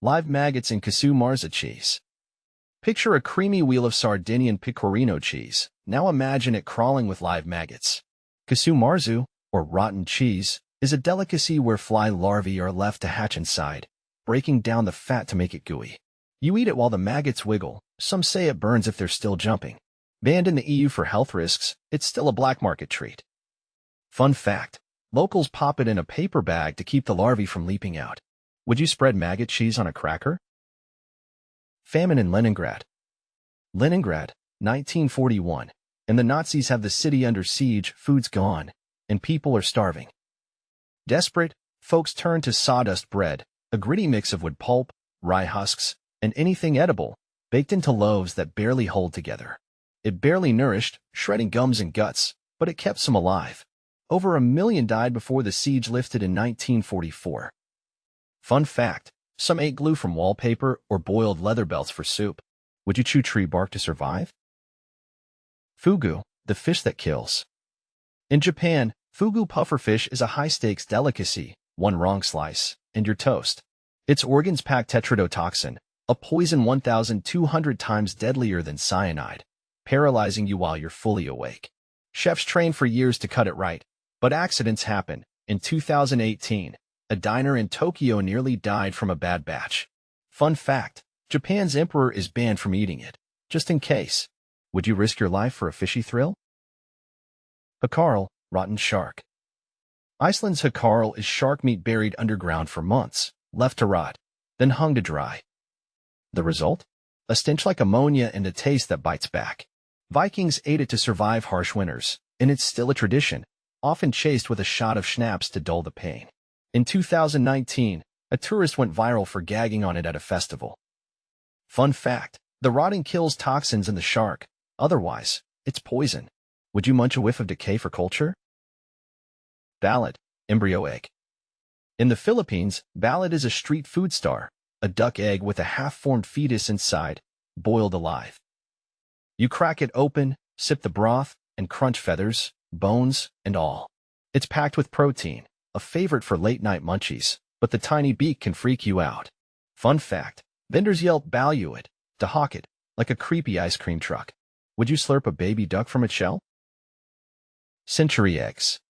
Live maggots in Casu Marzu cheese. Picture a creamy wheel of Sardinian pecorino cheese. Now imagine it crawling with live maggots. Casu Marzu, or rotten cheese, is a delicacy where fly larvae are left to hatch inside, breaking down the fat to make it gooey. You eat it while the maggots wiggle. Some say it burns if they're still jumping. Banned in the EU for health risks, it's still a black market treat. Fun fact: locals pop it in a paper bag to keep the larvae from leaping out. Would you spread maggot cheese on a cracker? Famine in Leningrad. Leningrad, 1941. And the Nazis have the city under siege, food's gone, and people are starving. Desperate, folks turn to sawdust bread, a gritty mix of wood pulp, rye husks, and anything edible, baked into loaves that barely hold together. It barely nourished, shredding gums and guts, but it kept some alive. Over 1 million died before the siege lifted in 1944. Fun fact: some ate glue from wallpaper or boiled leather belts for soup. Would you chew tree bark to survive? Fugu, the fish that kills. In Japan, fugu pufferfish is a high-stakes delicacy. One wrong slice, and you're toast. Its organs pack tetrodotoxin, a poison 1,200 times deadlier than cyanide, paralyzing you while you're fully awake. Chefs train for years to cut it right, but accidents happen. In 2018, a diner in Tokyo nearly died from a bad batch. Fun fact: Japan's emperor is banned from eating it. Just in case. Would you risk your life for a fishy thrill? Hákarl, rotten shark. Iceland's Hákarl is shark meat buried underground for months, left to rot, then hung to dry. The result? A stench like ammonia and a taste that bites back. Vikings ate it to survive harsh winters, and it's still a tradition, often chased with a shot of schnapps to dull the pain. In 2019, a tourist went viral for gagging on it at a festival. Fun fact: the rotting kills toxins in the shark. Otherwise, it's poison. Would you munch a whiff of decay for culture? Balut, embryo egg. In the Philippines, balut is a street food star, a duck egg with a half-formed fetus inside, boiled alive. You crack it open, sip the broth, and crunch feathers, bones, and all. It's packed with protein, a favorite for late-night munchies, but the tiny beak can freak you out. Fun fact: vendors yell "Balut" to hawk it, like a creepy ice cream truck. Would you slurp a baby duck from its shell? Century eggs.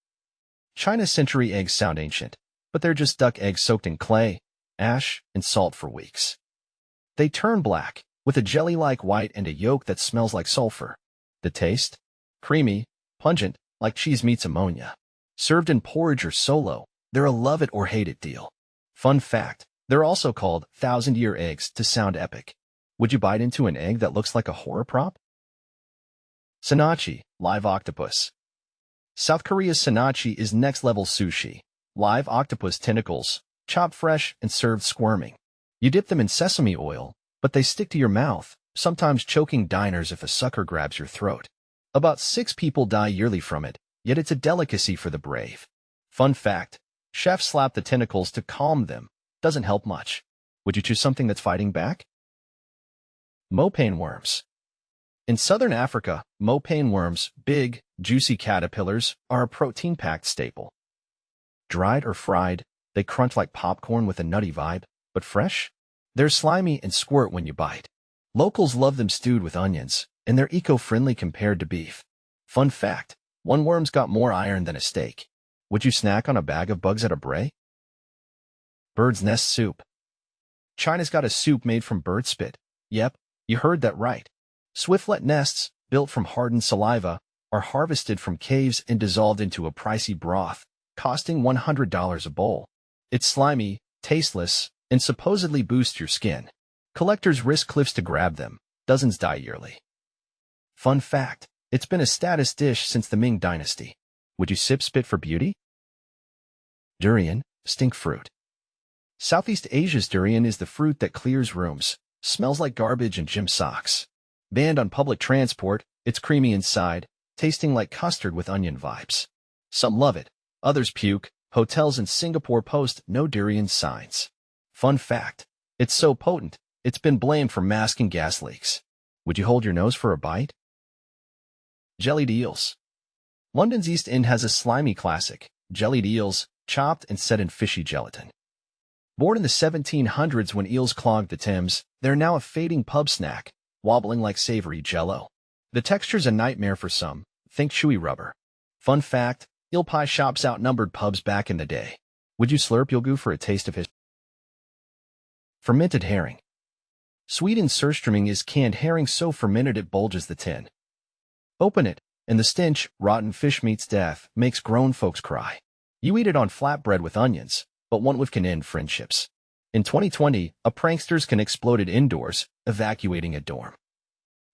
China's century eggs sound ancient, but they're just duck eggs soaked in clay, ash, and salt for weeks. They turn black, with a jelly-like white and a yolk that smells like sulfur. The taste? Creamy, pungent, like cheese meets ammonia. Served in porridge or solo, they're a love-it-or-hate-it deal. Fun fact: they're also called thousand-year eggs to sound epic. Would you bite into an egg that looks like a horror prop? Sannakji, live octopus. South Korea's Sannakji is next-level sushi. Live octopus tentacles, chopped fresh and served squirming. You dip them in sesame oil, but they stick to your mouth, sometimes choking diners if a sucker grabs your throat. About 6 people die yearly from it, yet it's a delicacy for the brave. Fun fact: chefs slap the tentacles to calm them. Doesn't help much. Would you choose something that's fighting back? Mopane worms. In southern Africa, Mopane worms, big, juicy caterpillars, are a protein-packed staple. Dried or fried, they crunch like popcorn with a nutty vibe, but fresh? They're slimy and squirt when you bite. Locals love them stewed with onions, and they're eco-friendly compared to beef. Fun fact: one worm's got more iron than a steak. Would you snack on a bag of bugs at a braai? Bird's nest soup. China's got a soup made from bird spit. Yep, you heard that right. Swiftlet nests, built from hardened saliva, are harvested from caves and dissolved into a pricey broth, costing $100 a bowl. It's slimy, tasteless, and supposedly boosts your skin. Collectors risk cliffs to grab them. Dozens die yearly. Fun fact: it's been a status dish since the Ming Dynasty. Would you sip spit for beauty? Durian, stink fruit. Southeast Asia's durian is the fruit that clears rooms, smells like garbage and gym socks. Banned on public transport, it's creamy inside, tasting like custard with onion vibes. Some love it, others puke. Hotels in Singapore post no durian signs. Fun fact: it's so potent, it's been blamed for masking gas leaks. Would you hold your nose for a bite? Jellied eels. London's East End has a slimy classic, jellied eels, chopped and set in fishy gelatin. Born in the 1700s when eels clogged the Thames, they're now a fading pub snack, wobbling like savory jello. The texture's a nightmare for some. Think chewy rubber. Fun fact, eel pie shops outnumbered pubs back in the day. Would you slurp eel goo for a taste of his? Fermented herring. Sweden's surströmming is canned herring so fermented it bulges the tin. Open it, and the stench, rotten fish meets death, makes grown folks cry. You eat it on flatbread with onions, but one whiff can end friendships. In 2020, a prankster's can exploded indoors, evacuating a dorm.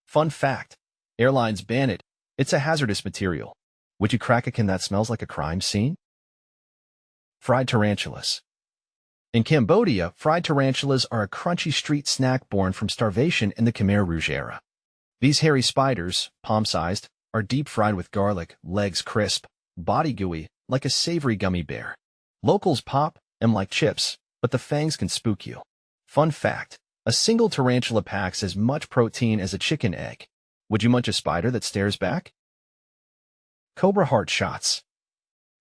Fun fact, airlines ban it. It's a hazardous material. Would you crack a can that smells like a crime scene? Fried tarantulas. In Cambodia, fried tarantulas are a crunchy street snack born from starvation in the Khmer Rouge era. These hairy spiders, palm-sized, are deep-fried with garlic, legs crisp, body gooey, like a savory gummy bear. Locals pop them like chips, but the fangs can spook you. Fun fact, a single tarantula packs as much protein as a chicken egg. Would you munch a spider that stares back? Cobra heart shots.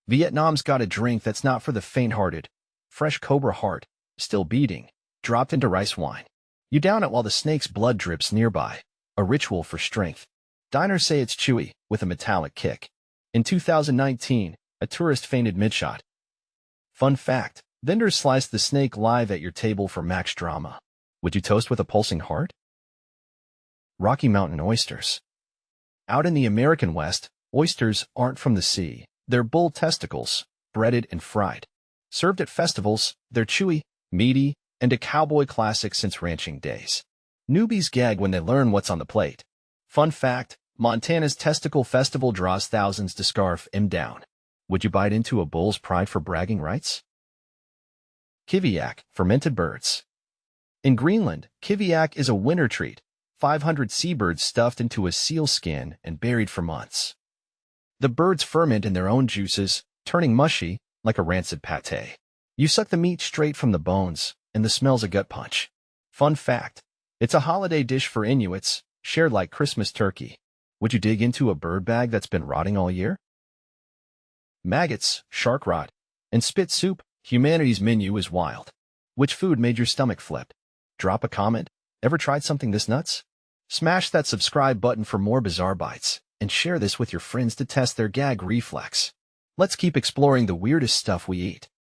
Vietnam's got a drink that's not for the faint-hearted. Fresh cobra heart, still beating, dropped into rice wine. You down it while the snake's blood drips nearby. A ritual for strength. Diners say it's chewy, with a metallic kick. In 2019, a tourist fainted mid-shot. Fun fact, vendors sliced the snake live at your table for max drama. Would you toast with a pulsing heart? Rocky Mountain oysters. Out in the American West, oysters aren't from the sea. They're bull testicles, breaded and fried. Served at festivals, they're chewy, meaty, and a cowboy classic since ranching days. Newbies gag when they learn what's on the plate. Fun fact, Montana's Testicle Festival draws thousands to scarf him down. Would you bite into a bull's pride for bragging rights? Kiviaq, fermented birds. In Greenland, Kiviaq is a winter treat. 500 seabirds stuffed into a seal skin and buried for months. The birds ferment in their own juices, turning mushy, like a rancid pate. You suck the meat straight from the bones, and the smell's a gut punch. Fun fact, it's a holiday dish for Inuits, shared like Christmas turkey. Would you dig into a bird bag that's been rotting all year? Maggots, shark rot, and spit soup. Humanity's menu is wild. Which food made your stomach flip? Drop a comment. Ever tried something this nuts? Smash that subscribe button for more bizarre bites, and share this with your friends to test their gag reflex. Let's keep exploring the weirdest stuff we eat.